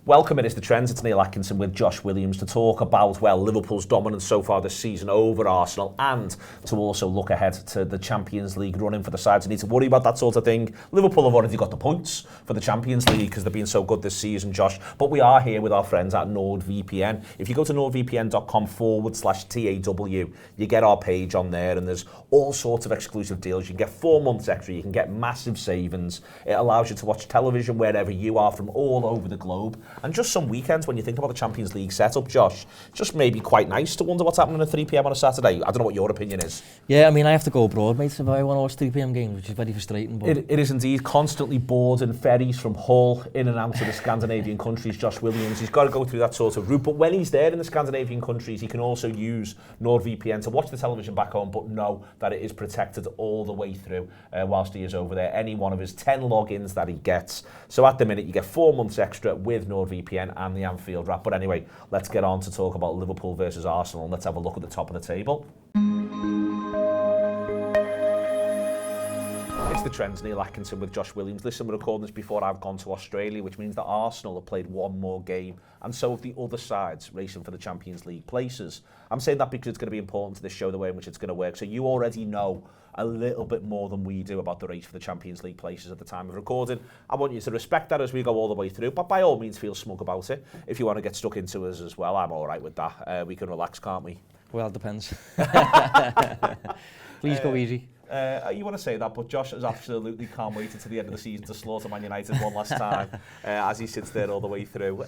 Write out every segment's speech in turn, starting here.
Welcome, it is The Trends. It's Neil Atkinson with Josh Williams to talk about, well, Liverpool's dominance so far this season over Arsenal and to also look ahead to the Champions League running for the sides who need to worry about that sort of thing. Liverpool have already got the points for the Champions League because they've been so good this season, Josh. But we are here with our friends at NordVPN. If you go to nordvpn.com/TAW, you get our page on there and there's all sorts of exclusive deals. You can get 4 months extra, you can get massive savings. It allows you to watch television wherever you are from all over the globe. And just some weekends, when you think about the Champions League setup, Josh, just maybe quite nice to wonder what's happening at 3 p.m. on a Saturday. I don't know what your opinion is. Yeah, I mean, I have to go abroad, mate, if I want to watch 3 p.m. games, which is very frustrating. But It is indeed. Constantly boarding ferries from Hull in and out of the Scandinavian countries, Josh Williams. He's got to go through that sort of route. But when he's there in the Scandinavian countries, he can also use NordVPN to watch the television back home, but know that it is protected all the way through whilst he is over there. Any one of his 10 logins that he gets. So at the minute, you get 4 months extra with NordVPN and the Anfield Wrap. But anyway, let's get on to talk about Liverpool versus Arsenal and let's have a look at the top of the table. It's The Trends, Neil Atkinson with Josh Williams. Listen, we're recording this before I've gone to Australia, which means that Arsenal have played one more game and so have the other sides racing for the Champions League places. I'm saying that because it's going to be important to this show, the way in which it's going to work. So you already know a little bit more than we do about the race for the Champions League places at the time of recording. I want you to respect that as we go all the way through, but by all means feel smug about it. If you want to get stuck into us as well, I'm all right with that. We can relax, can't we? well, it depends. Please go easy. You want to say that, but Josh has absolutely can't wait until the end of the season to slaughter Man United one last time as he sits there all the way through.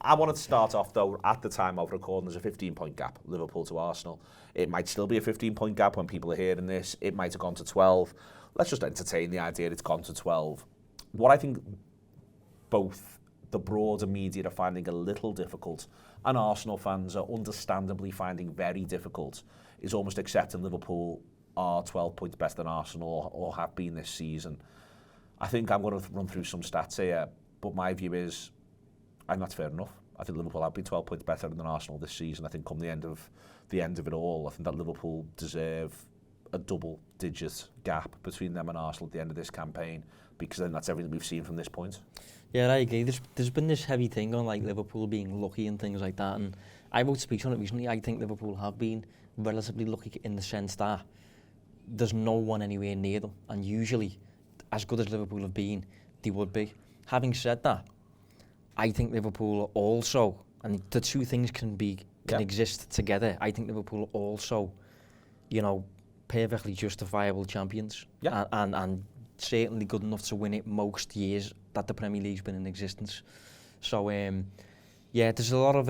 I wanted to start off, though, at the time of recording, there's a 15-point gap, Liverpool to Arsenal. It might still be a 15-point gap when people are hearing this. It might have gone to 12. Let's just entertain the idea it's gone to 12. What I think both the broader media are finding a little difficult and Arsenal fans are understandably finding very difficult is almost accepting Liverpool are 12 points better than Arsenal or have been this season. I think I'm going to run through some stats here, but my view is, and that's fair enough. I think Liverpool have been 12 points better than Arsenal this season. I think come the end of it all, I think that Liverpool deserve a double-digit gap between them and Arsenal at the end of this campaign, because then that's everything we've seen from this point. Yeah, I agree. There's been this heavy thing on like Liverpool being lucky and things like that, and I wrote a speech on it recently. I think Liverpool have been relatively lucky in the sense that there's no one anywhere near them, and usually, as good as Liverpool have been, they would be. Having said that, I think Liverpool also, and the two things can exist together. I think Liverpool also, perfectly justifiable champions, and certainly good enough to win it most years that the Premier League's been in existence. So, there's a lot of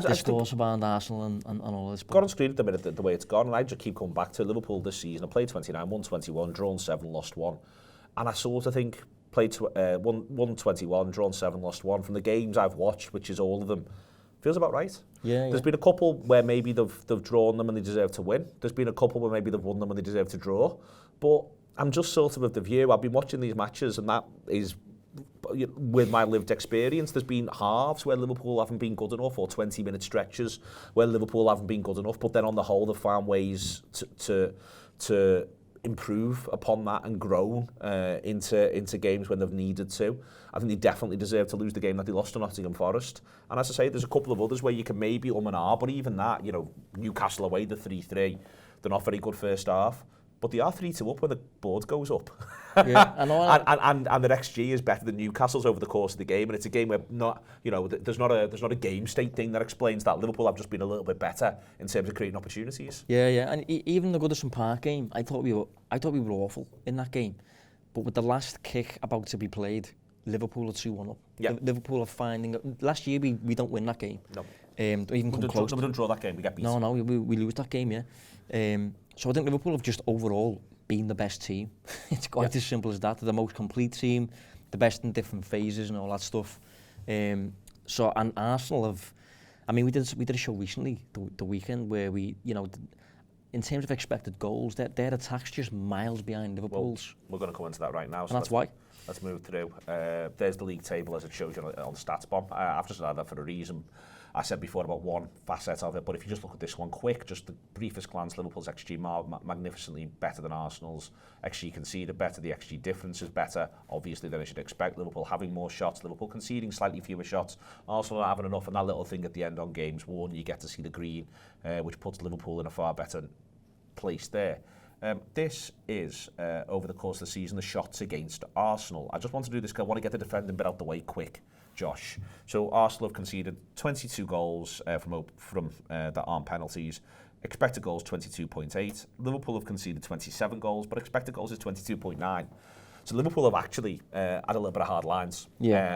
discourse about Arsenal and all this. Got on screen at the minute the way it's gone, and I just keep coming back to Liverpool this season. I played 29, won 21, drawn 7, lost 1. And I sort of think played won 21, drawn 7, lost 1. From the games I've watched, which is all of them, feels about right. There's been a couple where maybe they've drawn them and they deserve to win. There's been a couple where maybe they've won them and they deserve to draw. But I'm just sort of the view. I've been watching these matches, and that is with my lived experience. There's been halves where Liverpool haven't been good enough, or 20-minute stretches where Liverpool haven't been good enough, but then on the whole they've found ways to improve upon that and grown into games when they've needed to. I think they definitely deserve to lose the game that they lost to Nottingham Forest. And as I say, there's a couple of others where you can maybe and ah, but even that, Newcastle away, the 3-3, they're not very good first half. But they are 3-2 up when the board goes up. Yeah, I know. and their XG is better than Newcastle's over the course of the game, and it's a game where there's not a game state thing that explains that. Liverpool have just been a little bit better in terms of creating opportunities. Yeah, and even the Goodison Park game, I thought we were awful in that game, but with the last kick about to be played, Liverpool are 2-1 up. Yeah. Liverpool are finding. Last year we don't win that game. No. Don't even come close. We don't draw that game. We get beat. No, we lose that game. Yeah. So I think Liverpool have just overall been the best team. It's quite as simple as that. They're the most complete team, the best in different phases and all that stuff. And Arsenal have. I mean, we did a show recently, the weekend, where we, in terms of expected goals, their attack's just miles behind Liverpool's. Well, we're going to come into that right now. And that's why. Let's move through. There's the league table as it shows you on the stats bomb. I've just had that for a reason. I said before about one facet of it, but if you just look at this one quick, just the briefest glance, Liverpool's XG magnificently better than Arsenal's. XG conceded better, the XG difference is better, obviously, than I should expect. Liverpool having more shots, Liverpool conceding slightly fewer shots, Arsenal not having enough, and that little thing at the end on games one, you get to see the green, which puts Liverpool in a far better place there. This is, over the course of the season, the shots against Arsenal. I just want to do this because I want to get the defending bit out the way quick, Josh. So Arsenal have conceded 22 goals from that aren't penalties. Expected goals 22.8. Liverpool have conceded 27 goals, but expected goals is 22.9. So Liverpool have actually had a little bit of hard lines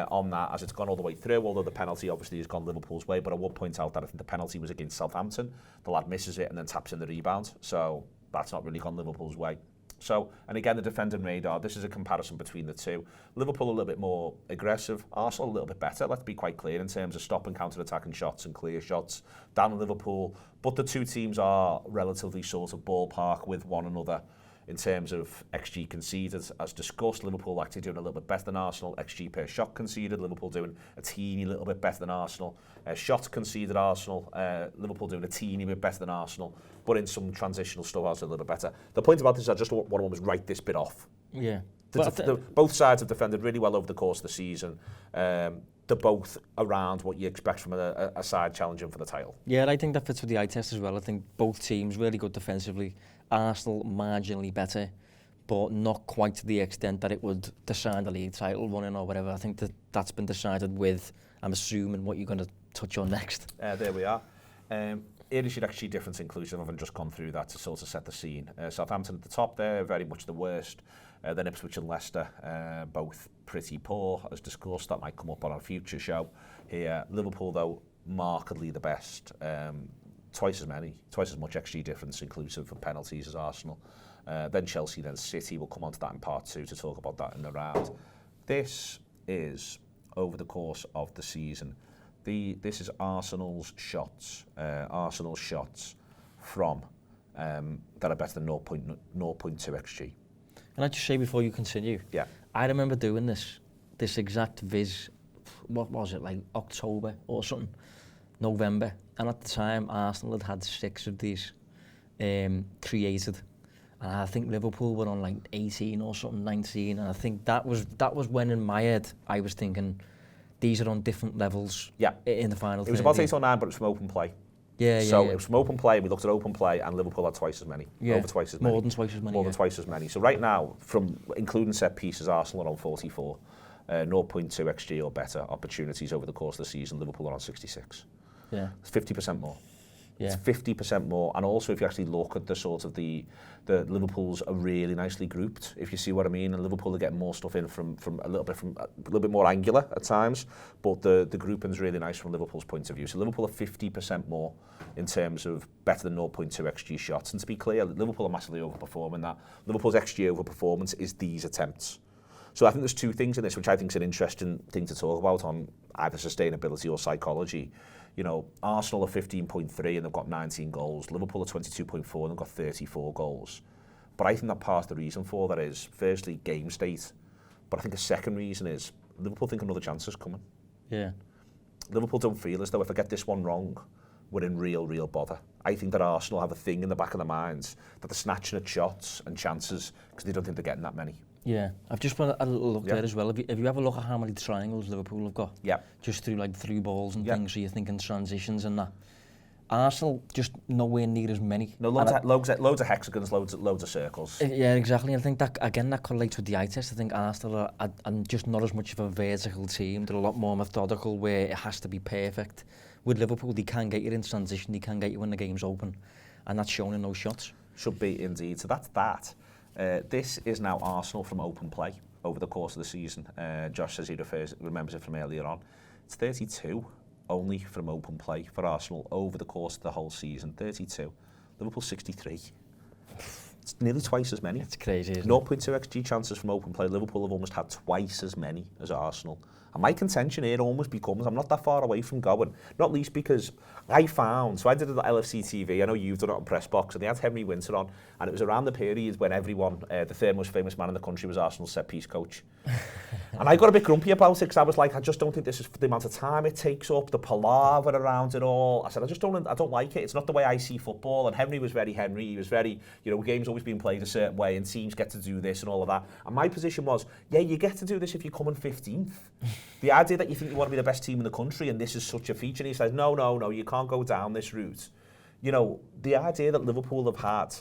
on that as it's gone all the way through, although the penalty obviously has gone Liverpool's way. But I will point out that I think the penalty was against Southampton. The lad misses it and then taps in the rebound. So that's not really gone Liverpool's way. So, and again, the defending radar, this is a comparison between the two. Liverpool a little bit more aggressive, Arsenal a little bit better, let's be quite clear, in terms of stop and counter-attacking shots and clear shots down in Liverpool. But the two teams are relatively sort of ballpark with one another in terms of XG conceded. As discussed, Liverpool actually doing a little bit better than Arsenal. XG per shot conceded, Liverpool doing a teeny little bit better than Arsenal. Shots conceded, Arsenal, Liverpool doing a teeny bit better than Arsenal, but in some transitional stuff, Arsenal a little bit better. The point about this is I just want to almost write this bit off. Yeah. Both sides have defended really well over the course of the season. They're both around what you expect from a side challenging for the title. Yeah, I think that fits with the eye test as well. I think both teams really good defensively. Arsenal marginally better, but not quite to the extent that it would decide the league title running or whatever. I think that's been decided with, I'm assuming, what you're going to touch on next. There we are. Here is your XG difference inclusive. I've just gone through that to sort of set the scene. Southampton at the top there, very much the worst. Then Ipswich and Leicester, both pretty poor, as discussed. That might come up on our future show here. Liverpool, though, markedly the best. Twice as much XG difference inclusive of penalties as Arsenal. Then Chelsea, then City. We'll come on to that in part 2 to talk about that in the round. This is over the course of the season. This is Arsenal's shots. Arsenal's shots from that are better than 0.2 XG. Can I just say before you continue? Yeah. I remember doing this exact viz, what was it, like October or something, November. And at the time, Arsenal had 6 of these created. And I think Liverpool were on like 18 or something, 19. And I think that was when in my head, I was thinking, these are on different levels in the final. It was about 8 or 9, but it was from open play. So it was from open play. We looked at open play, and Liverpool had twice as many. Over twice as many. More than twice as many. More than twice as many. So right now, from including set pieces, Arsenal are on 44. 0.2 XG or better opportunities over the course of the season. Liverpool are on 66. Yeah. It's 50% more. Yeah. It's 50% more. And also, if you actually look at the sort of the Liverpools are really nicely grouped, if you see what I mean. And Liverpool are getting more stuff in from a little bit more angular at times, but the grouping's really nice from Liverpool's point of view. So Liverpool are 50% more in terms of better than 0.2 XG shots. And to be clear, Liverpool are massively overperforming that. Liverpool's XG overperformance is these attempts. So I think there's two things in this, which I think is an interesting thing to talk about on either sustainability or psychology. You know, Arsenal are 15.3 and they've got 19 goals. Liverpool are 22.4 and they've got 34 goals. But I think that part of the reason for that is, firstly, game state. But I think the second reason is Liverpool think another chance is coming. Yeah. Liverpool don't feel as though if I get this one wrong, we're in real bother. I think that Arsenal have a thing in the back of their minds that they're snatching at shots and chances because they don't think they're getting that many. Yeah, I've just put a little look there as well. Have you ever look at how many triangles Liverpool have got? Yeah. Just through like through balls and things, so you're thinking transitions and that. Arsenal, just nowhere near as many. No, loads of hexagons, loads of circles. Yeah, exactly. I think that, again, that correlates with the eye test. I think Arsenal are just not as much of a vertical team. They're a lot more methodical where it has to be perfect. With Liverpool, they can get you in transition, they can get you when the game's open. And that's shown in those shots. Should be indeed. So that's that. This is now Arsenal from open play over the course of the season. Josh says he remembers it from earlier on. It's 32 only from open play for Arsenal over the course of the whole season. 32. Liverpool 63. It's nearly twice as many. It's crazy, isn't 0.2 XG chances from open play. Liverpool have almost had twice as many as Arsenal. And my contention here almost becomes, I'm not that far away from going, not least because I found, so I did it at LFC TV, I know you've done it on Press Box, and they had Henry Winter on, and it was around the period when everyone, the third most famous man in the country was Arsenal's set-piece coach. And I got a bit grumpy about it because I was like, I just don't think this is the amount of time it takes up, the palaver around it all. I said, I don't like it. It's not the way I see football. And Henry was very Henry. He was very, games always being played a certain way and teams get to do this and all of that. And my position was, yeah, you get to do this if you come in 15th. The idea that you think you want to be the best team in the country and this is such a feature. And he says, no, you can't go down this route. The idea that Liverpool have had,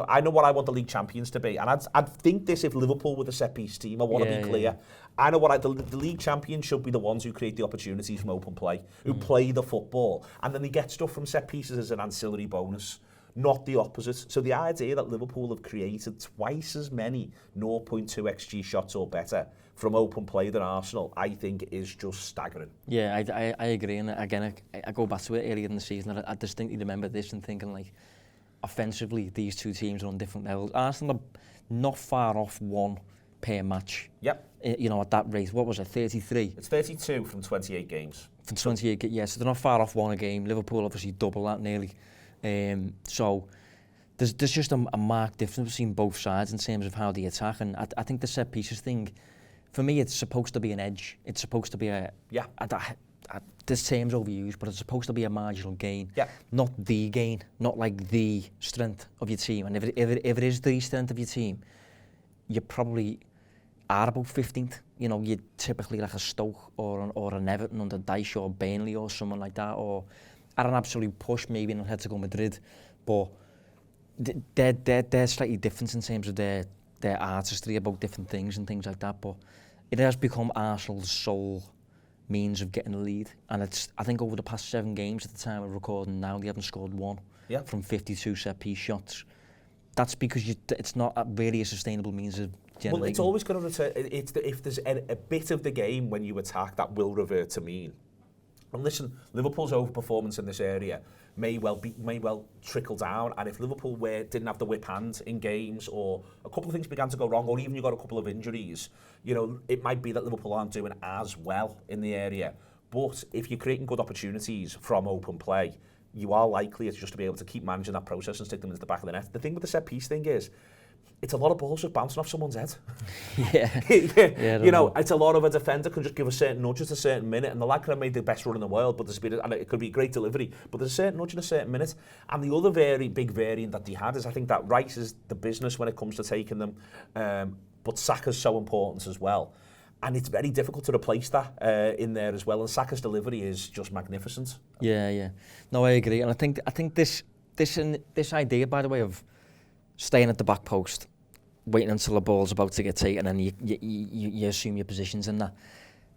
I know what I want the league champions to be, and I'd think this if Liverpool were the set-piece team. I want to be clear. Yeah. I know what the league champions should be the ones who create the opportunities from open play, who play the football, and then they get stuff from set-pieces as an ancillary bonus, not the opposite. So the idea that Liverpool have created twice as many 0.2 XG shots or better from open play than Arsenal, I think is just staggering. Yeah, I agree, and again, I go back to it earlier in the season. I distinctly remember this and thinking like, offensively, these two teams are on different levels. Arsenal are not far off one per match. Yep. At that rate. What was it, 33? It's 32 from 28 games. From 28, yeah, so they're not far off one a game. Liverpool obviously double that nearly. So there's just a marked difference between both sides in terms of how they attack. And I think the set pieces thing, for me, it's supposed to be an edge. It's supposed to be this term's overused, but it's supposed to be a marginal gain, not the gain, not like the strength of your team. And if it is the strength of your team, you probably are about 15th. You're typically like a Stoke or an Everton under Dyche or Burnley or someone like that, or at an absolute push maybe in Atletico Madrid. But they're slightly different in terms of their artistry about different things and things like that. But it has become Arsenal's sole means of getting a lead, and I think over the past 7 games at the time of recording now, they haven't scored one from 52 set-piece shots. That's because it's not really a sustainable means of generating. Well, it's always going to return. If there's a bit of the game when you attack that will revert to mean. And listen, Liverpool's overperformance in this area may well trickle down, and if Liverpool didn't have the whip hand in games, or a couple of things began to go wrong, or even you got a couple of injuries, it might be that Liverpool aren't doing as well in the area. But if you're creating good opportunities from open play, you are likely just to be able to keep managing that process and stick them into the back of the net. The thing with the set piece thing is, it's a lot of balls just bouncing off someone's head. It's a lot of a defender can just give a certain nudge at a certain minute, and the lad could have made the best run in the world, but and it could be a great delivery, but there's a certain nudge in a certain minute. And the other big variant that he had is, I think that Rice is the business when it comes to taking them, but Saka's so important as well. And it's very difficult to replace that in there as well. And Saka's delivery is just magnificent. Yeah. No, I agree. And I think this idea, by the way, of staying at the back post, waiting until the ball's about to get taken, and you assume your positions in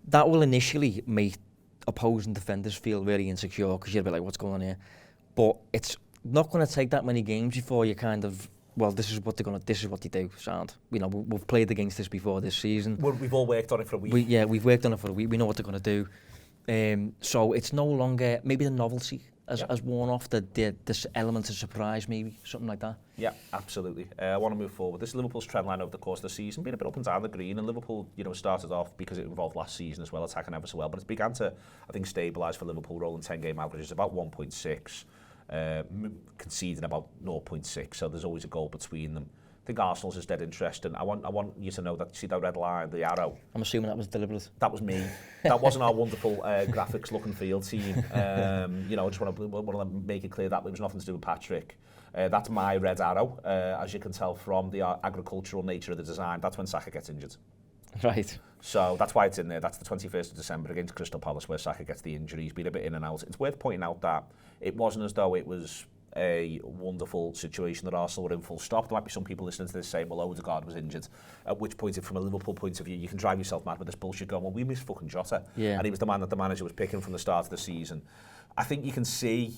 that will initially make opposing defenders feel really insecure, because you'll be like, what's going on here? But it's not going to take that many games before you kind of, well, this is what they do, sound. We've played against this before this season. We've all worked on it for a week. We've worked on it for a week. We know what they're going to do. So it's no longer, maybe the novelty has worn off, this element of surprise, maybe, something like that. Yeah, absolutely. I want to move forward. This is Liverpool's trend line over the course of the season, been a bit up and down the green, and Liverpool, started off because it involved last season as well, attacking ever so well, but it's began to, I think, stabilise for Liverpool, rolling 10-game averages about 1.6. Conceding about 0.6, so there's always a goal between them. I think Arsenal's is dead interesting. I want you to know that, see that red line, the arrow? I'm assuming that was deliberate. That was me. That wasn't our wonderful graphics look and feel team. I just want to make it clear that it was nothing to do with Patrick. That's my red arrow, as you can tell from the agricultural nature of the design. That's when Saka gets injured. Right. So that's why it's in there. That's the 21st of December against Crystal Palace, where Saka gets the injury. He's been a bit in and out. It's worth pointing out that it wasn't as though it was a wonderful situation that Arsenal were in full stop. There might be some people listening to this saying, well, Odegaard was injured. At which point, from a Liverpool point of view, you can drive yourself mad with this bullshit going, well, we missed fucking Jota. Yeah. And he was the man that the manager was picking from the start of the season. I think you can see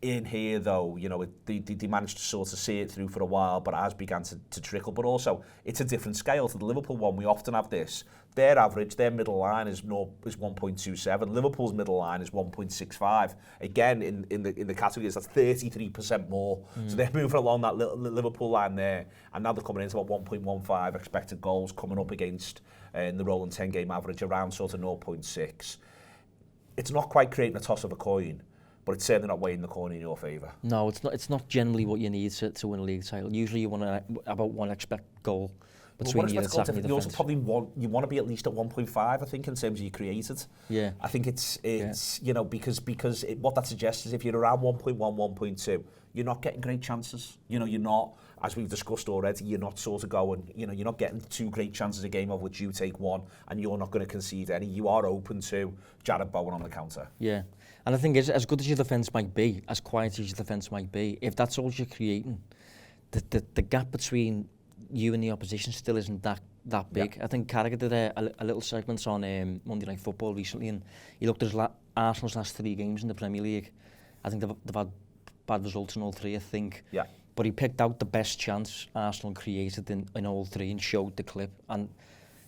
in here, though, you know, they managed to sort of see it through for a while, but it has begun to trickle. But also, it's a different scale to the Liverpool one. We often have this. Their average, their middle line is 1.27. Liverpool's middle line is 1.65. Again, in the categories, that's 33% more. So they're moving along that Liverpool line there, and now they're coming into about 1.15 expected goals, coming up against in the rolling 10-game average around sort of 0.6. It's not quite creating a toss of a coin, but it's certainly not weighing the coin in your favour. No, it's not. It's not generally what you need to win a league title. Usually, you want about one expected goal between you and your you also probably want to be at least at 1.5. I think in terms of you created. Yeah. I think it's you know, because what that suggests is if you're around 1.1, 1.2, you're not getting great chances. You know, you're not, as we've discussed already, you're not sort of going, you know, you're not getting 2 great chances a game of which you take 1, and you're not going to concede any. You are open to Jared Bowen on the counter. Yeah. And I think as good as your defence might be, as quiet as your defence might be, if that's all you're creating, the gap between you and the opposition still isn't that big. I think Carragher did a little segment on Monday Night Football recently, and he looked at Arsenal's last 3 games in the Premier League. I think they've had bad results in all 3, I think. Yeah. But he picked out the best chance Arsenal created in all 3 and showed the clip. And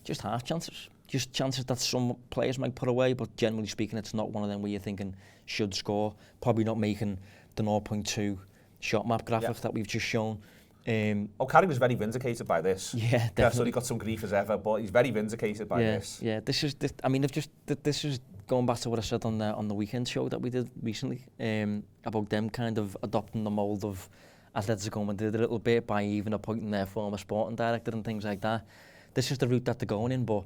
just half chances. Just chances that some players might put away, but generally speaking, it's not one of them where you're thinking should score. Probably not making the 0.2 shot map graphic that we've just shown. Carragher was very vindicated by this. Yeah, definitely. So he got some grief as ever, but he's very vindicated by this. Yeah, this is going back to what I said on the weekend show that we did recently about them kind of adopting the mould of Atletico Madrid a little bit by even appointing their former sporting director and things like that. This is the route that they're going in, but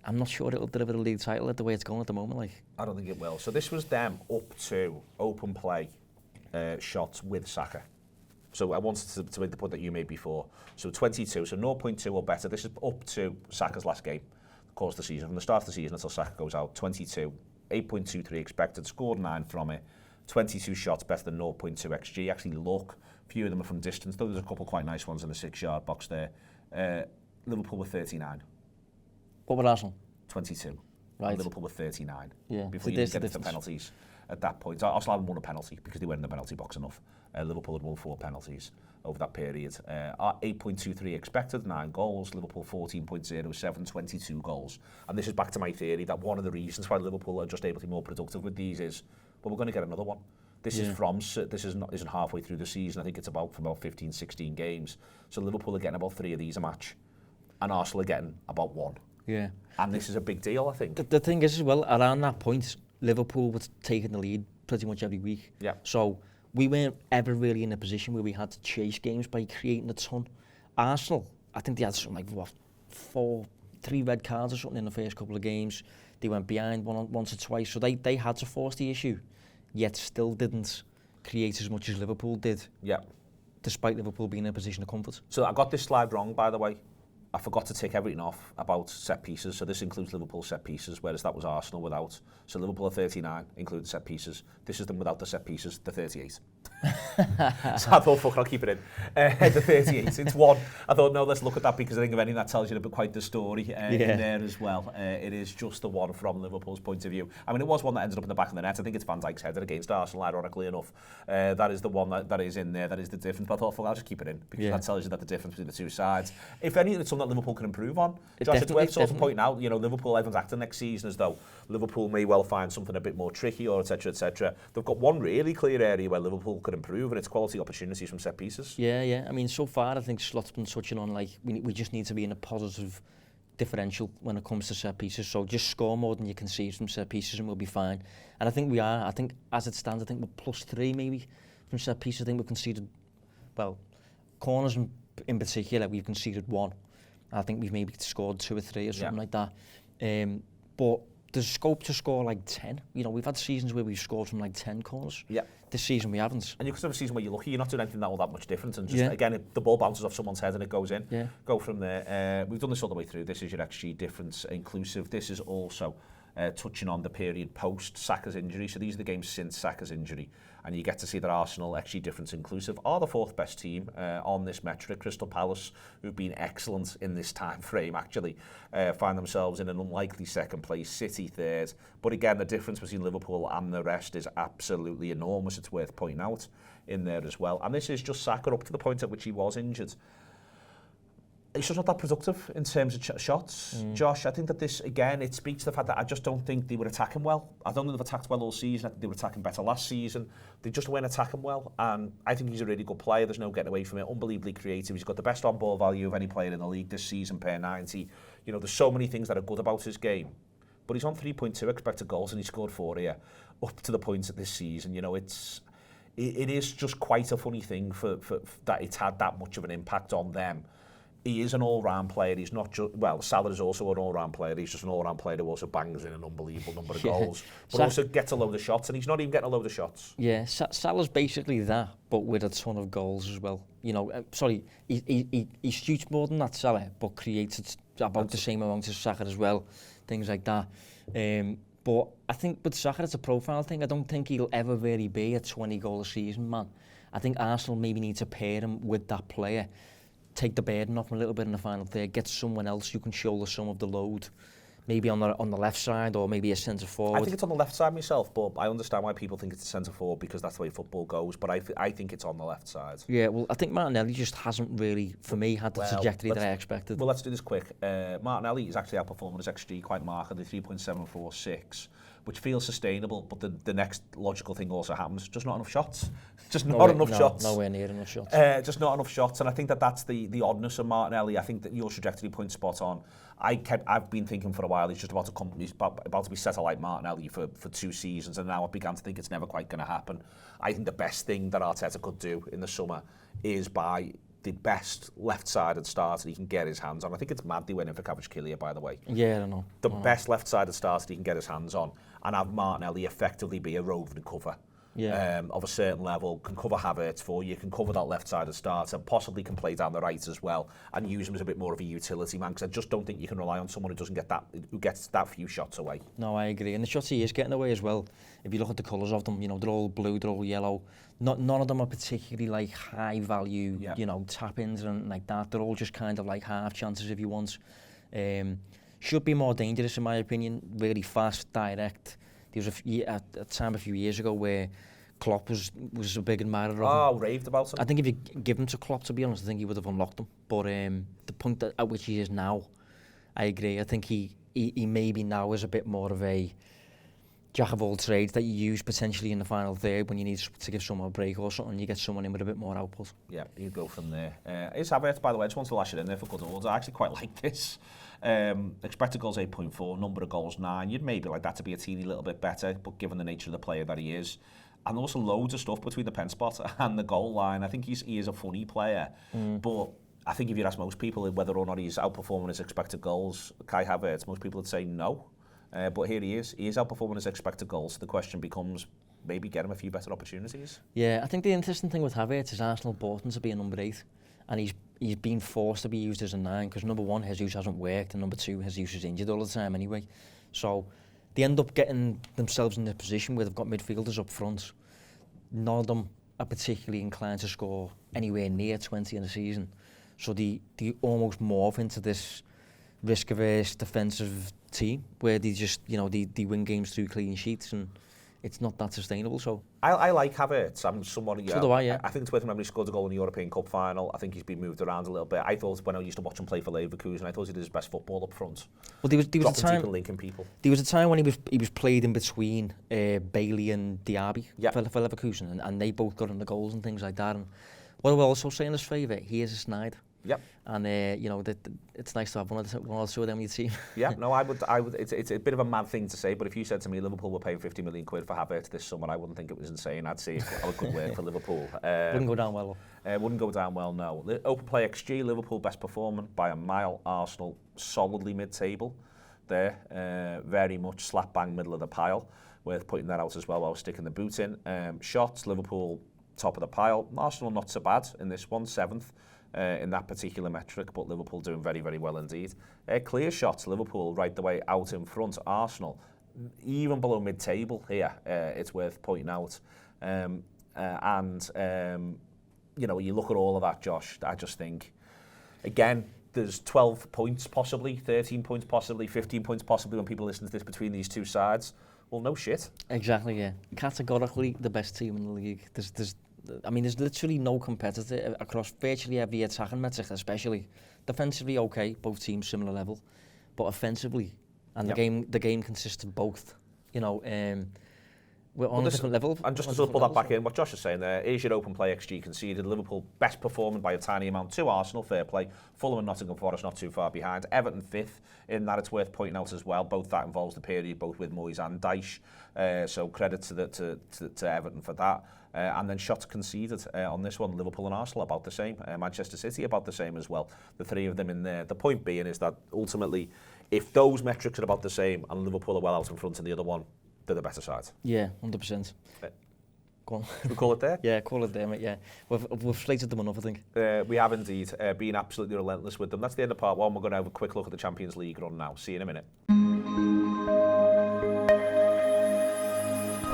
I'm not sure it'll deliver the league title at the way it's going at the moment. Like, I don't think it will. So this was them up to open play shots with Saka. So I wanted to make the point that you made before. So 22, so 0.2 or better. This is up to Saka's last game, of course, the season. From the start of the season until Saka goes out, 22, 8.23 expected, scored 9 from it, 22 shots, better than 0.2 XG. Actually, look, a few of them are from distance, though there's a couple quite nice ones in the 6-yard box there. Liverpool were 39. What were Arsenal? 22. Right. And Liverpool were 39. Yeah. Before you get into the penalties at that point. Arsenal hadn't won a penalty because they weren't in the penalty box enough. Liverpool had won 4 penalties over that period. 8.23 expected, 9 goals. Liverpool 14.07, 22 goals. And this is back to my theory that one of the reasons why Liverpool are just able to be more productive with these is, well, we're going to get another one. This isn't halfway through the season. I think it's from about 15, 16 games. So Liverpool are getting about 3 of these a match, and Arsenal are getting about 1. Yeah. And this is a big deal, I think. The thing is as well, around that point, Liverpool was taking the lead pretty much every week. Yeah. So we weren't ever really in a position where we had to chase games by creating a ton. Arsenal, I think they had something like 3 red cards or something in the first couple of games. They went behind once or twice, so they had to force the issue, yet still didn't create as much as Liverpool did. Yeah. Despite Liverpool being in a position of comfort. So I got this slide wrong, by the way. I forgot to tick everything off about set pieces. So this includes Liverpool set pieces, whereas that was Arsenal without. So Liverpool are 39, including set pieces. This is them without the set pieces, the 38. So I thought, fuck, I'll keep it in. The 38, it's 1. I thought, no, let's look at that because I think if anything that tells you a bit quite the story in there as well. It is just the one from Liverpool's point of view. I mean, it was one that ended up in the back of the net. I think it's Van Dijk's header against Arsenal, ironically enough. That is the one that is in there. That is the difference. But I thought, fuck, I'll just keep it in because that tells you that the difference between the two sides. If anything, it's something that Liverpool can improve on. Josh, it's worth sort of pointing out, you know, Liverpool, everyone's acting next season as though Liverpool may well find something a bit more tricky or etc, etc. They've got one really clear area where Liverpool could improve, and it's quality opportunities from set pieces. Yeah. I mean, so far I think Slot's been touching on, like, we just need to be in a positive differential when it comes to set pieces. So just score more than you concede from set pieces and we'll be fine. And I think we are. I think as it stands, I think we're +3 maybe from set pieces. I think we've conceded, well, corners in particular, we've conceded 1. I think we've maybe scored 2 or 3 or something like that. But there's scope to score like 10. You know, we've had seasons where we've scored from like 10 corners. Yeah. This season we haven't. And you could have a season where you're lucky, you're not doing anything all that much different. And just, again, if the ball bounces off someone's head and it goes in, go from there. We've done this all the way through. This is your XG difference inclusive. This is also touching on the period post Saka's injury. So these are the games since Saka's injury. And you get to see that Arsenal, XG difference inclusive, are the fourth best team on this metric. Crystal Palace, who've been excellent in this time frame, actually, find themselves in an unlikely second place. City third. But again, the difference between Liverpool and the rest is absolutely enormous. It's worth pointing out in there as well. And this is just Saka up to the point at which he was injured. He's just not that productive in terms of shots. Josh, I think that this, again, it speaks to the fact that I just don't think they were attacking well. I don't think they've attacked well all season. I think they were attacking better last season. They just weren't attacking well. And I think he's a really good player. There's no getting away from it. Unbelievably creative. He's got the best on-ball value of any player in the league this season per 90. You know, there's so many things that are good about his game. But he's on 3.2 expected goals and he scored 4 here. Up to the point of this season, you know, it is just quite a funny thing for that it's had that much of an impact on them. He is an all-round player. He's not just... Well, Salah is also an all-round player. He's just an all-round player who also bangs in an unbelievable number of goals. But also gets a load of shots, and he's not even getting a load of shots. Yeah, Salah's basically that, but with a ton of goals as well. You know, he shoots more than that, Salah, but creates about the same amount as Saka as well. Things like that. But I think with Saka, it's a profile thing. I don't think he'll ever really be a 20-goal a season man. I think Arsenal maybe need to pair him with that player. Take the burden off him a little bit in the final third, get someone else who can shoulder some of the load, maybe on the left side or maybe a centre forward. I think it's on the left side myself, but I understand why people think it's a centre forward because that's the way football goes, but I think it's on the left side. Yeah, well, I think Martinelli just hasn't really, for me, had the trajectory that I expected. Well, let's do this quick. Martinelli is actually outperforming his XG quite markedly, 3.746, which feels sustainable, but the next logical thing also happens. Just not enough shots. Just not enough shots. Nowhere near enough shots. Just not enough shots, and I think that's the oddness of Martinelli. I think that your trajectory point's spot on. I've been thinking for a while he's just about to be set like Martinelli for 2 seasons, and now I began to think it's never quite going to happen. I think the best thing that Arteta could do in the summer is buy the best left-sided starter he can get his hands on. I think it's mad they went in for Kvaratskhelia, by the way. Yeah, I don't know. The best left-sided starter he can get his hands on, and have Martinelli effectively be a roving cover. Of a certain level, can cover Havertz for you, can cover that left-sided starter, possibly can play down the right as well, and use him as a bit more of a utility man, because I just don't think you can rely on someone who gets that few shots away. No, I agree, and the shots he is getting away as well, if you look at the colours of them, you know, they're all blue, they're all yellow. None of them are particularly like high value, you know, tap-ins and like that. They're all just kind of like half chances if you want. Should be more dangerous in my opinion, really fast, direct. There was a time a few years ago where Klopp was a big admirer of him. Oh, raved about him. I think if you give him to Klopp, to be honest, I think he would have unlocked him. But the point at which he is now, I agree. I think he maybe now is a bit more of a jack of all trades that you use potentially in the final third when you need to give someone a break or something. You get someone in with a bit more output. Yeah, you go from there. Is Havertz, by the way, I just want to lash it in there for good order. I actually quite like this. Expected goals 8.4, number of goals 9. You'd maybe like that to be a teeny little bit better, but given the nature of the player that he is. And also loads of stuff between the pen spot and the goal line. I think he is a funny player, but I think if you ask most people whether or not he's outperforming his expected goals, Kai Havertz, most people would say no. But here he is outperforming his expected goals. The question becomes, maybe get him a few better opportunities. Yeah, I think the interesting thing with Havertz is Arsenal bought him to be a number 8, and he's been forced to be used as a 9 because number 1, Jesus hasn't worked, and number 2, Jesus is injured all the time anyway. So they end up getting themselves in a position where they've got midfielders up front. None of them are particularly inclined to score anywhere near 20 in a season. So they almost morph into this risk-averse defensive team where they just, you know, they win games through clean sheets, and it's not that sustainable. So I like Havertz. I'm someone. So do I, yeah. I think it's worth remembering he scored a goal in the European Cup final. I think he's been moved around a little bit. I thought when I used to watch him play for Leverkusen, I thought he did his best football up front. Well, there was a time linking people. There was a time when he was played in between Bailey and Diaby for Leverkusen, and they both got in the goals and things like that. And what I will also say in his favour, he is a snide. Yep. And you know, it's nice to have one or two of them on your team. Yeah, no, I would. It's a bit of a mad thing to say, but if you said to me Liverpool were paying 50 million quid for Havertz this summer, I wouldn't think it was insane. I'd say it's a good work for Liverpool. Wouldn't go down well. Wouldn't go down well, no. The open play XG, Liverpool best performing by a mile. Arsenal solidly mid-table there, very much slap bang middle of the pile. Worth putting that out as well while sticking the boot in. Shots, Liverpool top of the pile. Arsenal not so bad in this one, 7th. In that particular metric, but Liverpool doing very, very well indeed. Clear shots, Liverpool right the way out in front. Arsenal even below mid-table here, it's worth pointing out. You know, you look at all of that, Josh, I just think, again, there's 12 points possibly, 13 points possibly, 15 points possibly when people listen to this between these two sides. Well, no shit. Exactly, yeah. Categorically the best team in the league. There's literally no competitor across virtually every attacking metric, especially. Defensively, okay, both teams similar level. But offensively, and the game consists of both, you know, we're on a different level. And just to sort of pull that back in, what Josh is saying there, is your open play XG conceded. Liverpool best performing by a tiny amount to Arsenal, fair play. Fulham and Nottingham Forest not too far behind. Everton 5th, in that it's worth pointing out as well. Both that involves the period, both with Moyes and Dyche. So credit to Everton for that. And then shots conceded on this one, Liverpool and Arsenal about the same. Manchester City about the same as well. The three of them in there. The point being is that ultimately, if those metrics are about the same and Liverpool are well out in front of the other one, they're the better side. Yeah, 100%. Go on. Should we call it there? Yeah, call it there, mate, yeah. We've slated them enough, I think. We have indeed, been absolutely relentless with them. That's the end of part one. We're going to have a quick look at the Champions League run now. See you in a minute.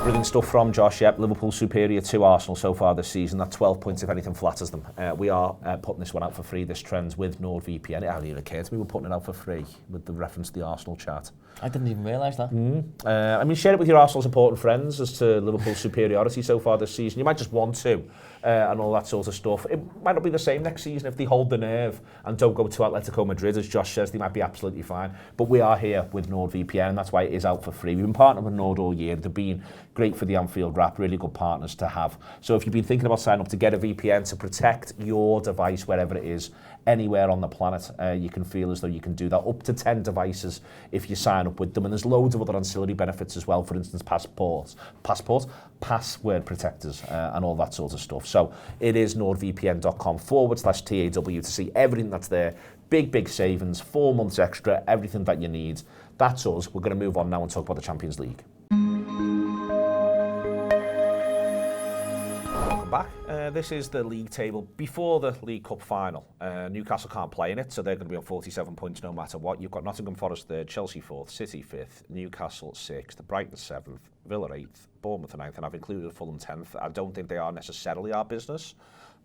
Brilliant stuff from Josh. Yep, Liverpool superior to Arsenal so far this season. That 12 points, if anything, flatters them. We are putting this one out for free, this trends with NordVPN. It hadn't even occurred to me we're putting it out for free with the reference to the Arsenal chat. I didn't even realise that. I mean, share it with your Arsenal supporting friends as to Liverpool's superiority so far this season. You might just want to, and all that sort of stuff. It might not be the same next season if they hold the nerve and don't go to Atletico Madrid, as Josh says. They might be absolutely fine. But we are here with NordVPN, and that's why it is out for free. We've been partnered with Nord all year. They've been great for the Anfield Wrap, really good partners to have. So if you've been thinking about signing up to get a VPN to protect your device wherever it is, anywhere on the planet, you can feel as though you can do that. Up to 10 devices if you sign up with them. And there's loads of other ancillary benefits as well. For instance, password protectors, and all that sort of stuff. So it is nordvpn.com/TAW to see everything that's there. Big savings, 4 months extra, everything that you need. That's us. We're going to move on now and talk about the Champions League. Back. This is the league table before the League Cup final. Newcastle can't play in it, so they're going to be on 47 points no matter what. You've got Nottingham Forest 3rd, Chelsea 4th, City 5th, Newcastle 6th, Brighton 7th, Villa 8th, Bournemouth 9th, and I've included Fulham 10th. I don't think they are necessarily our business,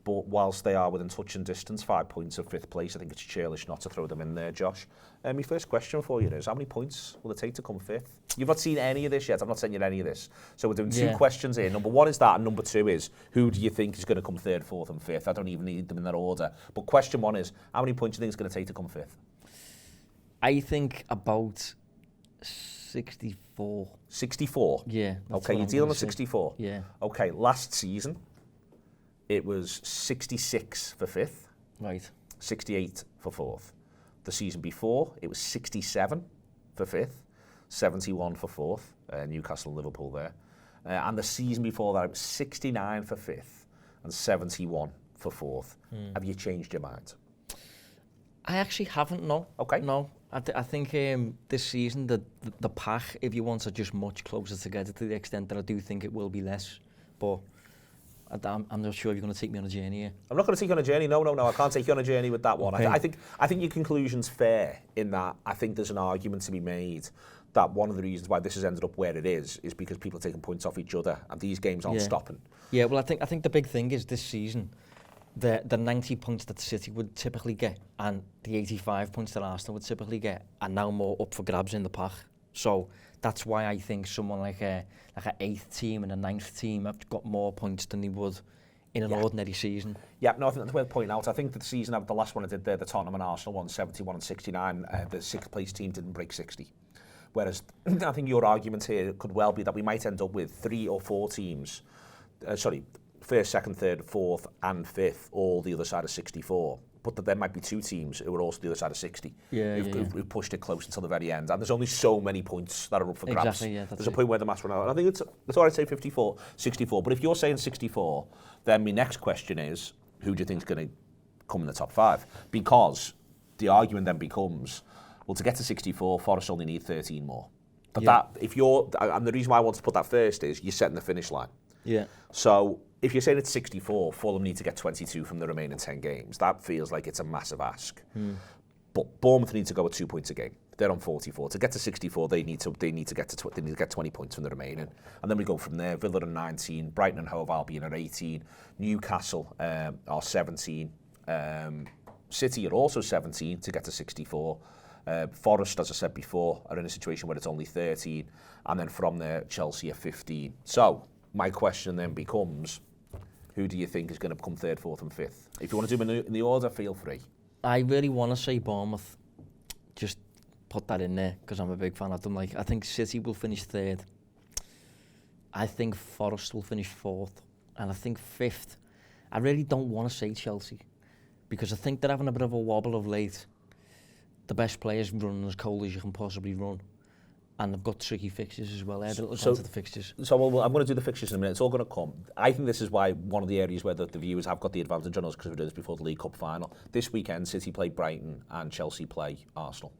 but whilst they are within touch and distance, 5 points of 5th place, I think it's churlish not to throw them in there, Josh. My first question for you is, how many points will it take to come 5th? You've not seen any of this yet. I'm not sending you any of this. So we're doing two questions here. Number one is that, and number two is, who do you think is going to come 3rd, 4th, and 5th? I don't even need them in that order. But question one is, how many points do you think it's going to take to come 5th? I think about 64. 64? Yeah. Okay, you're dealing with 64? Yeah. Okay, last season, it was 66 for 5th. Right. 68 for 4th. The season before, it was 67 for 5th, 71 for 4th, Newcastle and Liverpool there. And the season before that, it was 69 for 5th and 71 for 4th. Have you changed your mind? I actually haven't, no. Okay. No. I think this season, the pack, if you want, are just much closer together to the extent that I do think it will be less. But I'm not sure if you're going to take me on a journey here. I'm not going to take you on a journey. No. I can't take you on a journey with that one. Okay. I think your conclusion's fair in that I think there's an argument to be made that one of the reasons why this has ended up where it is because people are taking points off each other and these games aren't stopping. Yeah, well, I think the big thing is this season, the 90 points that City would typically get and the 85 points that Arsenal would typically get are now more up for grabs in the pack. So that's why I think someone like an 8th team and a 9th team have got more points than they would in an ordinary season. Yeah, no, I think that's worth pointing out. I think the season after the last one I did there, the Tottenham and Arsenal won 71 and 69. The 6th place team didn't break 60. Whereas I think your argument here could well be that we might end up with 3 or 4 teams, 1st, 2nd, 3rd, 4th and 5th, all the other side of 64. But that there might be 2 teams who are also the other side of 60, who've pushed it close until the very end. And there's only so many points that are up for grabs. Exactly, yeah, there's a point where the match run out. And I think it's all right to say 64. But if you're saying 64, then my next question is, who do you think is going to come in the top 5? Because the argument then becomes, well, to get to 64, Forest only need 13 more. But and the reason why I want to put that first is you're setting the finish line. Yeah. So if you're saying it's 64, Fulham need to get 22 from the remaining 10 games. That feels like it's a massive ask. But Bournemouth need to go at 2 points a game. they're on 44. To get to 64, they need to get 20 points from the remaining, and then we go from there. Villa are 19, Brighton and Hove Albion are 18, Newcastle are 17, City are also 17 to get to 64. Forest, as I said before, are in a situation where it's only 13, and then from there Chelsea are 15. So my question then becomes, who do you think is going to come third, fourth and fifth? If you want to do them in the order, feel free. I really want to say Bournemouth. Just put that in there because I'm a big fan of them. Like, I think City will finish third. I think Forest will finish fourth. And I think fifth. I really don't want to say Chelsea because I think they're having a bit of a wobble of late. The best players running as cold as you can possibly run. And they've got tricky fixtures as well. Let's go to the fixtures. So I'm going to do the fixtures in a minute. It's all going to come. I think this is why one of the areas where the viewers have got the advantage on us, because we did this before the League Cup final. This weekend, City play Brighton and Chelsea play Arsenal.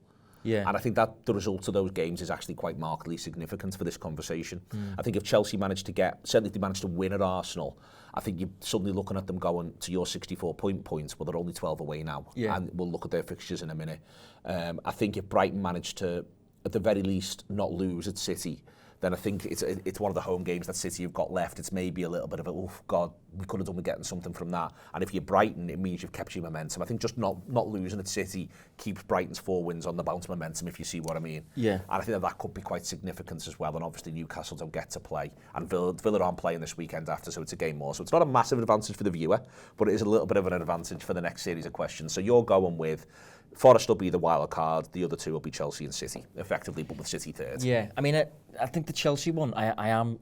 Yeah. And I think that the result of those games is actually quite markedly significant for this conversation. I think if Chelsea managed to certainly if they managed to win at Arsenal, I think you're suddenly looking at them going to your 64 points, but they're only 12 away now. Yeah. And we'll look at their fixtures in a minute. I think if Brighton managed to, at the very least, not lose at City, then I think it's one of the home games that City have got left. It's maybe a little bit of a, oh God, we could have done with getting something from that. And if you're Brighton, it means you've kept your momentum. I think just not losing at City keeps Brighton's 4 wins on the bounce momentum, if you see what I mean. Yeah. And I think that could be quite significant as well. And obviously Newcastle don't get to play. And Villa aren't playing this weekend after, so it's a game more. So it's not a massive advantage for the viewer, but it is a little bit of an advantage for the next series of questions. So you're going with Forest will be the wild card, the other two will be Chelsea and City, effectively, but with City third. Yeah, I mean, I think the Chelsea one, I am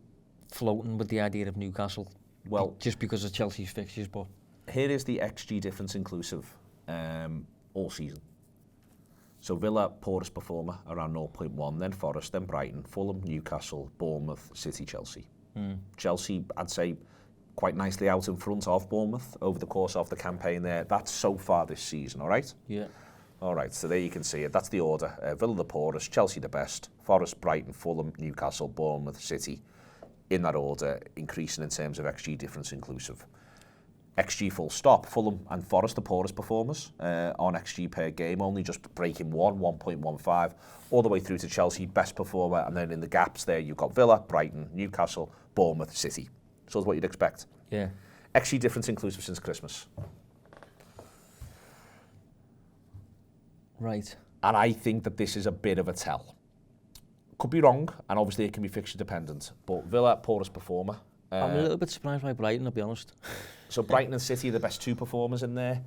floating with the idea of Newcastle, well, just because of Chelsea's fixtures, but... Here is the XG difference inclusive all season. So Villa, poorest performer, around 0.1, then Forest, then Brighton, Fulham, Newcastle, Bournemouth, City, Chelsea. Chelsea, I'd say, quite nicely out in front of Bournemouth over the course of the campaign there. That's so far this season, all right? Yeah. All right, so there you can see it. That's the order. Villa the poorest, Chelsea the best, Forest, Brighton, Fulham, Newcastle, Bournemouth, City. In that order, increasing in terms of XG difference inclusive. XG full stop. Fulham and Forest the poorest performers on XG per game, only just breaking 1.15, all the way through to Chelsea, best performer, and then in the gaps there you've got Villa, Brighton, Newcastle, Bournemouth, City. So that's what you'd expect. Yeah. XG difference inclusive since Christmas. Right. And I think that this is a bit of a tell. Could be wrong, and obviously it can be fixture dependent, but Villa, poorest performer. I'm a little bit surprised by Brighton, I'll be honest. So Brighton and City are the best two performers in there.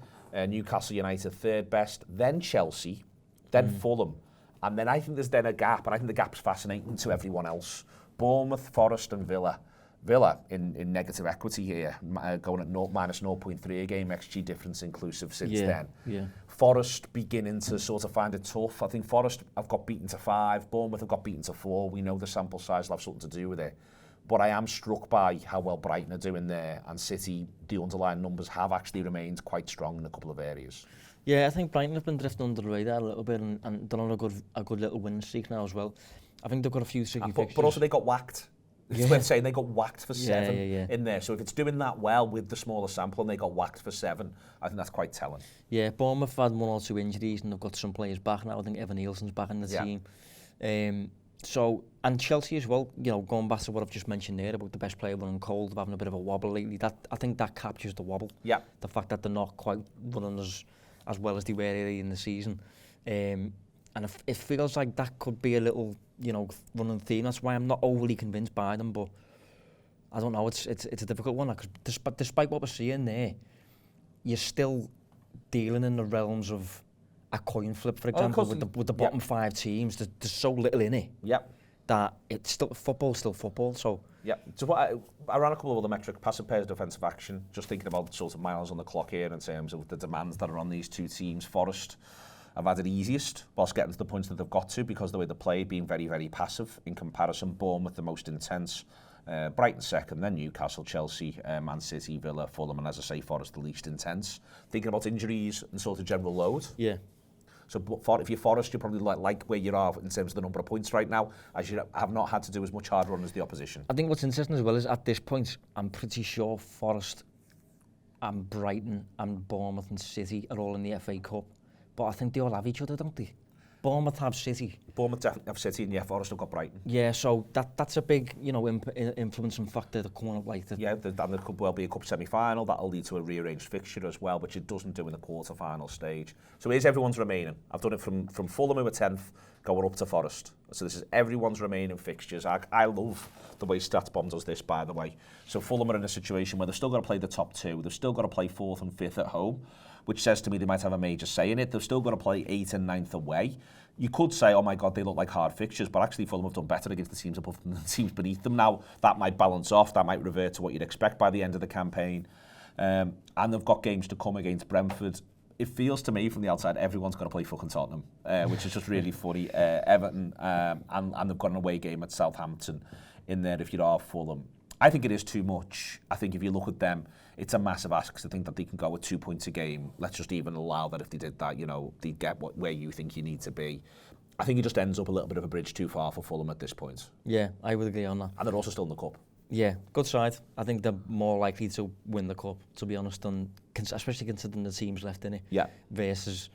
Newcastle United third best, then Chelsea, then Fulham. And then I think there's then a gap, and I think the gap's fascinating to everyone else. Bournemouth, Forest and Villa. Villa in negative equity here, going at minus 0.3 a game, XG difference inclusive since then. Yeah. Forest beginning to sort of find it tough. I think Forest have got beaten to 5, Bournemouth have got beaten to 4. We know the sample size will have something to do with it. But I am struck by how well Brighton are doing there, and City, the underlying numbers have actually remained quite strong in a couple of areas. Yeah, I think Brighton have been drifting under the radar a little bit, and they're on a good little win streak now as well. I think they've got a few tricky fixtures. But also they got whacked. It's worth saying they got whacked for 7 in there. So if it's doing that well with the smaller sample and they got whacked for 7, I think that's quite telling. Yeah, Bournemouth have had 1 or 2 injuries and they've got some players back now. I think Evan Nielsen's back in the team. So, and Chelsea as well, you know, going back to what I've just mentioned there about the best player running cold, of having a bit of a wobble lately, I think that captures the wobble. Yeah. The fact that they're not quite running as well as they were early in the season. And it feels like that could be a little, you know, running theme. That's why I'm not overly convinced by them, but I don't know, it's a difficult one. Because despite what we're seeing there, you're still dealing in the realms of a coin flip, for example, with the bottom 5 teams. There's so little in it that it's still football. So so what I ran a couple of other metrics: passive pairs, defensive action. Just thinking about sort of miles on the clock here in terms of the demands that are on these two teams. Forest have had it easiest whilst getting to the points that they've got to because the way they play being very, very passive in comparison. Bournemouth the most intense, Brighton second, then Newcastle, Chelsea, Man City, Villa, Fulham, and as I say, Forest the least intense. Thinking about injuries and sort of general load. Yeah. So if you're Forest, you're probably like where you are in terms of the number of points right now, as you have not had to do as much hard run as the opposition. I think what's interesting as well is at this point, I'm pretty sure Forest and Brighton and Bournemouth and City are all in the FA Cup. But I think they all have each other, don't they? Bournemouth have City. Bournemouth definitely have City, and yeah, Forest have got Brighton. Yeah, so that's a big, influencing factor to coming up like that. Yeah, and there could well be a cup semi-final. That'll lead to a rearranged fixture as well, which it doesn't do in the quarter-final stage. So here's everyone's remaining. I've done it from Fulham, who are 10th, going up to Forest. So this is everyone's remaining fixtures. I love the way StatsBomb does this, by the way. So Fulham are in a situation where they've still got to play the top two. They've still got to play 4th and 5th at home, which says to me they might have a major say in it. They've still got to play 8th and 9th away. You could say, oh my God, they look like hard fixtures, but actually Fulham have done better against the teams above them than the teams beneath them. Now, that might balance off, that might revert to what you'd expect by the end of the campaign. And they've got games to come against Brentford. It feels to me from the outside, everyone's got to play fucking Tottenham, which is just really funny. Everton, and they've got an away game at Southampton in there if you are Fulham. I think it is too much. I think if you look at them, it's a massive ask to think that they can go with 2 points a game. Let's just even allow that if they did that, they'd get where you think you need to be. I think it just ends up a little bit of a bridge too far for Fulham at this point. Yeah, I would agree on that. And they're also still in the cup. Yeah, good side. I think they're more likely to win the cup, to be honest, than especially considering the teams left in it. Yeah. Versus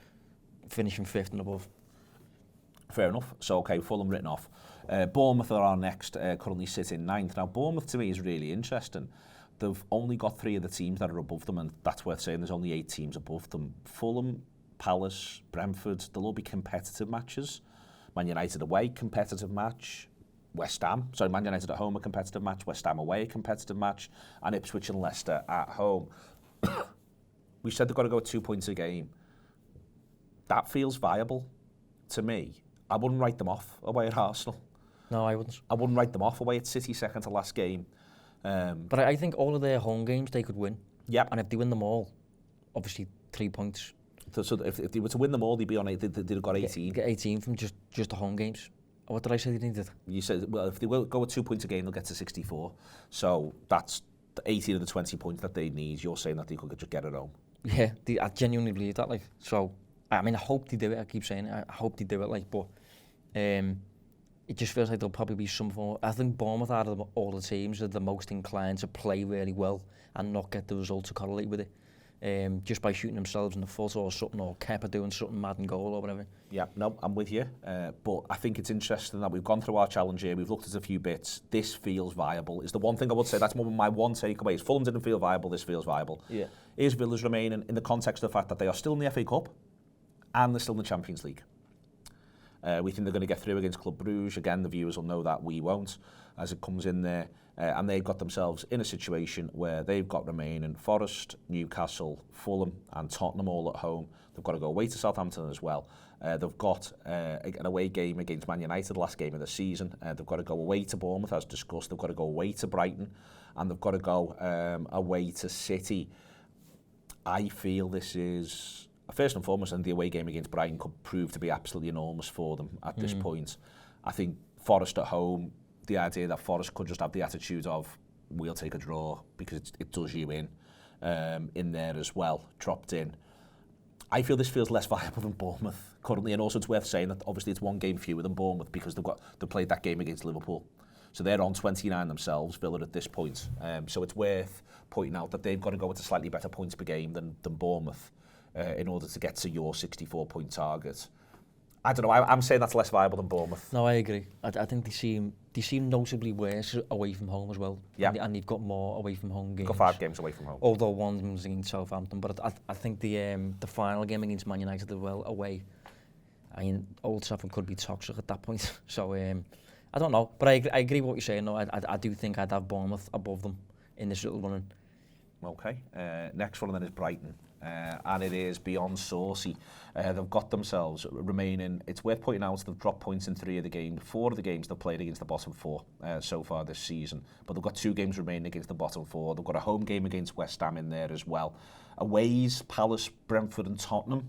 finishing 5th and above. Fair enough. So, okay, Fulham written off. Bournemouth are our next, currently sitting 9th. Now, Bournemouth to me is really interesting. They've only got 3 of the teams that are above them, and that's worth saying. There's only 8 teams above them. Fulham, Palace, Brentford, they'll all be competitive matches. Man United away, competitive match. Man United at home, a competitive match. West Ham away, a competitive match. And Ipswich and Leicester at home. We said they've got to go with 2 points a game. That feels viable to me. I wouldn't write them off away at Arsenal. No, I wouldn't. I wouldn't write them off away at City, second to last game. But I think all of their home games they could win. Yep. And if they win them all, obviously 3 points. So if they were to win them all, they'd be on 8. They'd have got 18. Get 18 from just the home games. What did I say they needed? You said, well, if they will go with 2 points a game, they'll get to 64. So that's the 18 of the 20 points that they need. You're saying that they could just get it home. Yeah, I genuinely believe that. So, I mean, I hope they do it. I keep saying it. I hope they do it. But it just feels like there'll probably be some form. I think Bournemouth, out of all the teams, are the most inclined to play really well and not get the results to correlate with it. Just by shooting themselves in the foot or something, or Kepa doing something mad in goal or whatever. Yeah, no, I'm with you. But I think it's interesting that we've gone through our challenge here, we've looked at a few bits. This feels viable, is the one thing I would say. That's my one takeaway, is Fulham didn't feel viable, this feels viable. Yeah. Is Villa's remaining in the context of the fact that they are still in the FA Cup and they're still in the Champions League. We think they're going to get through against Club Brugge. Again, the viewers will know that, we won't, as it comes in there. And they've got themselves in a situation where they've got remaining Forest, Newcastle, Fulham and Tottenham all at home. They've got to go away to Southampton as well. They've got an away game against Man United, last game of the season. They've got to go away to Bournemouth, as discussed. They've got to go away to Brighton. And they've got to go away to City. I feel this is, first and foremost, and the away game against Brighton could prove to be absolutely enormous for them at this point. I think Forest at home, the idea that Forest could just have the attitude of, we'll take a draw because it does you in there as well, dropped in. I feel this feels less viable than Bournemouth currently, and also it's worth saying that obviously it's one game fewer than Bournemouth because they played that game against Liverpool. So they're on 29 themselves, Villa, at this point. So it's worth pointing out that they've got to go with a slightly better points per game than Bournemouth in order to get to your 64-point target. I don't know, I'm saying that's less viable than Bournemouth. No, I agree. I think they seem notably worse away from home as well. Yeah. And they've got more away from home games. Got 5 games away from home. Although one was against Southampton, but I think the final game against Man United as well, away, I mean, Old Trafford could be toxic at that point. So I don't know, but I agree with what you're saying. No, I do think I'd have Bournemouth above them in this little running. Okay, next one then is Brighton. And it is beyond saucy. They've got themselves remaining. It's worth pointing out they've dropped points in 3 of the games. 4 of the games they've played against the bottom 4 so far this season. But they've got 2 games remaining against the bottom 4. They've got a home game against West Ham in there as well. Aways, Palace, Brentford and Tottenham.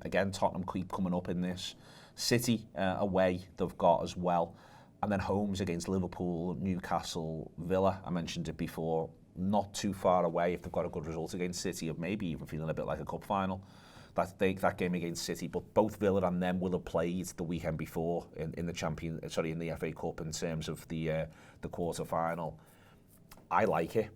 Again, Tottenham keep coming up in this. City away they've got as well. And then homes against Liverpool, Newcastle, Villa. I mentioned it before. Not too far away if they've got a good result against City, of maybe even feeling a bit like a cup final. That game against City, but both Villa and them will have played the weekend before in the FA Cup in terms of the quarter final. I like it.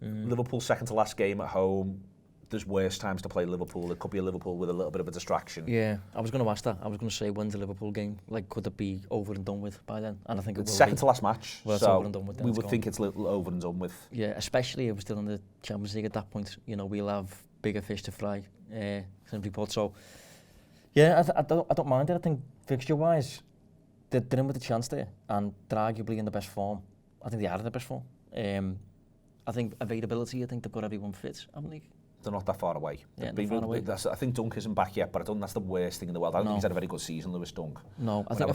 Liverpool second to last game at home. there's worse times to play Liverpool. It could be a Liverpool with a little bit of a distraction. Yeah, I was going to ask that. I was going to say, when's the Liverpool game? Like, could it be over and done with by then? And I think It's will second be. to last match, Well, it's so over and done with then, we it's would gone. think it's a little over and done with. Yeah, especially if we're still in the Champions League at that point. You know, we'll have bigger fish to fry, simply put. So, yeah, I don't mind it. I think fixture-wise, they're in with a chance there, and they're arguably in the best form. I think they are in the best form. I think availability, I think they've got everyone fit, haven't they? They're not that far away. Yeah, not far away. I think Dunk isn't back yet, but I don't think that's the worst thing in the world. I don't think he's had a very good season, Lewis Dunk. No, I think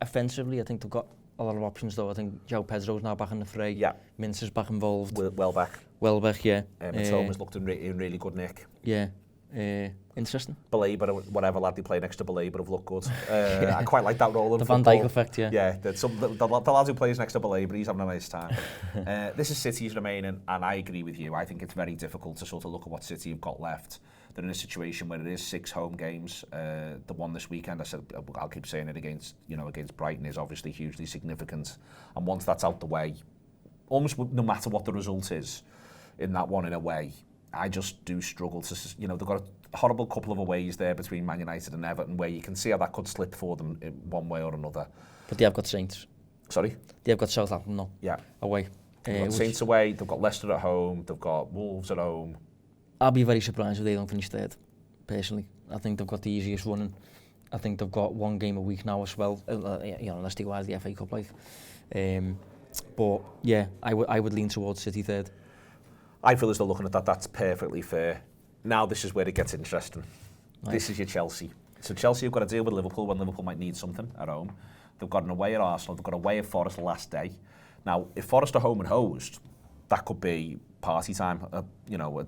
offensively, I think they've got a lot of options though. I think João Pedro's now back in the fray. Yeah. Mintz is back involved. Welbeck. Welbeck, yeah. Matoma's looked in really good nick. Yeah. Interesting. Belaber, whatever lad they play next to Belaber have looked good. I quite like that role in the football. Van Dijk effect, yeah. Yeah, the lad who plays next to Belaber, he's having a nice time. This is City's remaining, and I agree with you. I think it's very difficult to sort of look at what City have got left. They're in a situation where it is 6 home games. The one this weekend, I said, I'll keep saying it, against Brighton is obviously hugely significant. And once that's out the way, almost no matter what the result is in that one in a way, I just do struggle to, they've got a horrible couple of aways there between Man United and Everton where you can see how that could slip for them in one way or another. But they have got Saints. Sorry? They have got Southampton, no. Yeah. Away. They've got Saints away, they've got Leicester at home, they've got Wolves at home. I'll be very surprised if they don't finish third, personally. I think they've got the easiest running. I think they've got one game a week now as well, unless they win the FA Cup life. But yeah, I would lean towards City third. I feel as though looking at that, that's perfectly fair. Now this is where it gets interesting. Nice. This is your Chelsea. So Chelsea have got to deal with Liverpool when Liverpool might need something at home. They've got an away at Arsenal, they've got away at Forest last day. Now, if Forest are home and hosed, that could be party time, at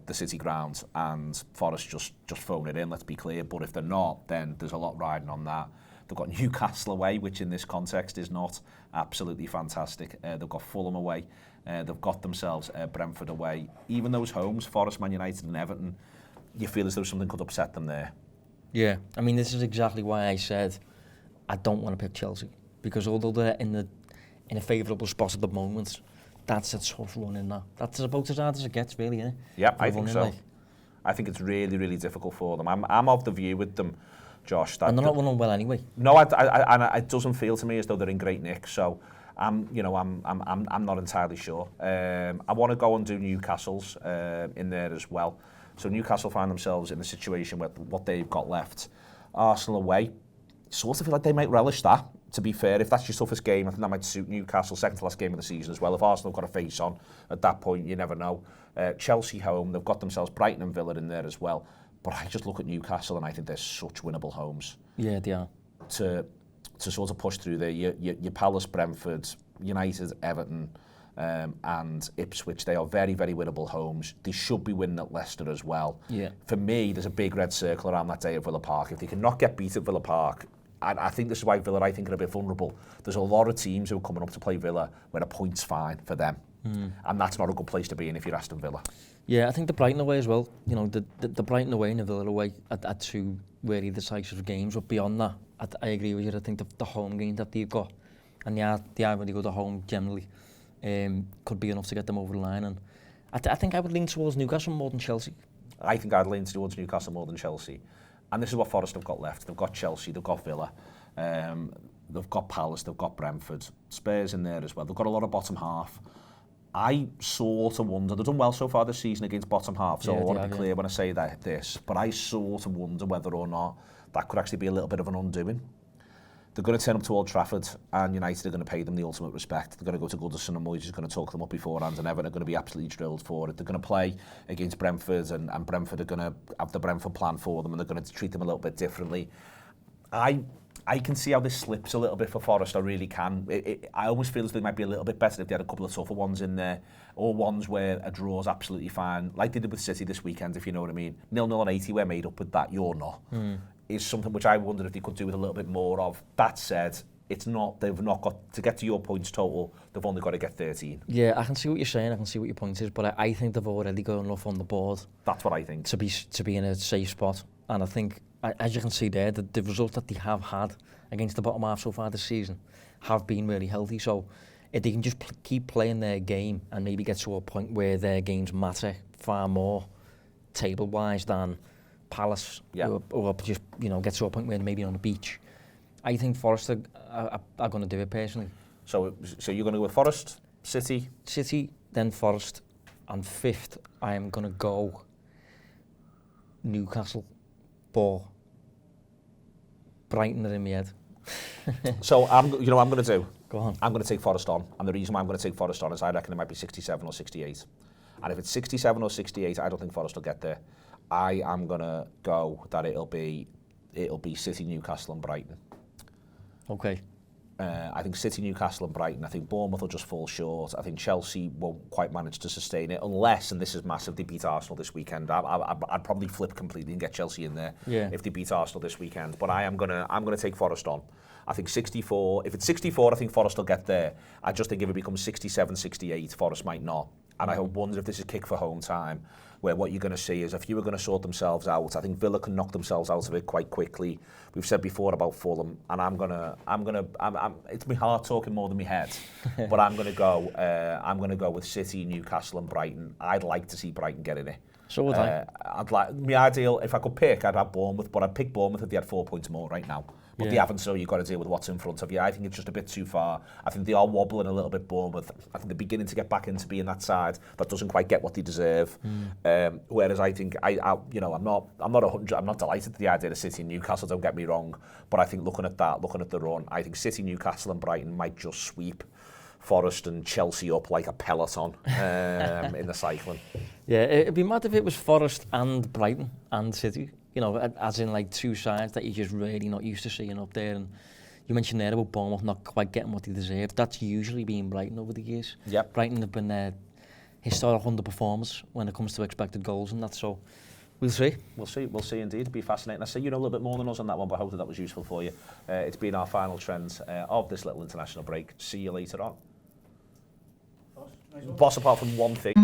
the City ground, and Forest just phone it in, let's be clear. But if they're not, then there's a lot riding on that. They've got Newcastle away, which in this context is not absolutely fantastic. They've got Fulham away. They've got themselves Brentford away. Even those homes, Forest, Man United and Everton, you feel as though something could upset them there. Yeah, I mean, this is exactly why I said I don't want to pick Chelsea. Because although they're in a favourable spot at the moment, that's a tough run in that. That's about as hard as it gets, really, isn't it? Yeah, I think so. I think it's really, really difficult for them. I'm of the view with them, Josh. That and they're not running well anyway. No, it doesn't feel to me as though they're in great nick. So, I'm not entirely sure. I want to go and do Newcastle's in there as well. So Newcastle find themselves in a situation where what they've got left. Arsenal away, sort of feel like they might relish that. To be fair, if that's your toughest game, I think that might suit Newcastle, second to last game of the season as well. If Arsenal have got a face on at that point, you never know. Chelsea home, they've got themselves Brighton and Villa in there as well. But I just look at Newcastle and I think they're such winnable homes. Yeah, they are. To sort of push through there, your Palace, Brentford, United, Everton, and Ipswich, they are very, very winnable homes. They should be winning at Leicester as well. Yeah. For me, there's a big red circle around that day at Villa Park. If they cannot get beat at Villa Park, I think this is why Villa, I think, are a bit vulnerable. There's a lot of teams who are coming up to play Villa where a point's fine for them. And that's not a good place to be in if you're Aston Villa. Yeah, I think the Brighton away as well. The Brighton away and the Villa away are two really decisive games. But beyond that, I agree with you. I think the home game that they've got, and they are really good at home generally, could be enough to get them over the line. And I think I would lean towards Newcastle more than Chelsea. I think I'd lean towards Newcastle more than Chelsea. And this is what Forest have got left. They've got Chelsea, they've got Villa, they've got Palace, they've got Brentford, Spurs in there as well. They've got a lot of bottom half. I sort of wonder, they've done well so far this season against bottom half, so I want to be clear when I say this, but I sort of wonder whether or not that could actually be a little bit of an undoing. They're going to turn up to Old Trafford and United are going to pay them the ultimate respect. They're going to go to Goodison and Moyes is going to talk them up beforehand and Everton are going to be absolutely drilled for it. They're going to play against Brentford and Brentford are going to have the Brentford plan for them and they're going to treat them a little bit differently. I can see how this slips a little bit for Forest, I really can. I almost feel as though they might be a little bit better if they had a couple of tougher ones in there, or ones where a draw is absolutely fine, like they did with City this weekend, if you know what I mean. 0-0 and 80, we're made up with that, you're not. Is something which I wonder if they could do with a little bit more of. That said, they've not got, to get to your points total, they've only got to get 13. Yeah, I can see what you're saying, I can see what your point is, but I think they've already got enough on the board. That's what I think. To be in a safe spot. And I think, as you can see there, the results that they have had against the bottom half so far this season have been really healthy. So if they can just keep playing their game and maybe get to a point where their games matter far more, table-wise than Palace, or just, you know, get to a point where maybe on the beach. I think Forest are going to do it personally. So you're going to go with Forest, City? City, then Forest, and fifth, I am going to go Newcastle, but Brighton are in my head. So you know what I'm going to do? Go on. I'm going to take Forest on, and the reason why I'm going to take Forest on is I reckon it might be 67 or 68. And if it's 67 or 68, I don't think Forest will get there. I am going to go that it'll be City, Newcastle and Brighton. Okay. I think City, Newcastle and Brighton. I think Bournemouth will just fall short. I think Chelsea won't quite manage to sustain it unless, and this is massive, they beat Arsenal this weekend. I'd probably flip completely and get Chelsea in there if they beat Arsenal this weekend. But I'm gonna take Forest on. I think 64. If it's 64, I think Forest will get there. I just think if it becomes 67, 68, Forest might not. And I wonder if this is kick for home time, where what you're going to see is a few are going to sort themselves out. I think Villa can knock themselves out of it quite quickly. We've said before about Fulham, and I'm gonna. It's my heart talking more than my head, but I'm gonna go with City, Newcastle, and Brighton. I'd like to see Brighton get in it. So would I. I'd like my ideal. If I could pick, I'd have Bournemouth, but I'd pick Bournemouth if they had 4 points more right now. But they haven't, so you've got to deal with what's in front of you. I think it's just a bit too far. I think they are wobbling a little bit, Bournemouth. I think they're beginning to get back into being that side that doesn't quite get what they deserve. Whereas I think I'm not delighted at the idea of City and Newcastle. Don't get me wrong, but I think looking at the run, I think City, Newcastle, and Brighton might just sweep Forest and Chelsea up like a peloton in the cycling. Yeah, it'd be mad if it was Forest and Brighton and City. You know, as in like two sides that you're just really not used to seeing up there. And you mentioned there about Bournemouth not quite getting what they deserve. That's usually been Brighton over the years. Yep. Brighton have been historic underperformers when it comes to expected goals and that. So we'll see. We'll see indeed. It'll be fascinating. I see you know a little bit more than us on that one, but I hope that was useful for you. It's been our final trends of this little international break. See you later on. Boss, apart from one thing.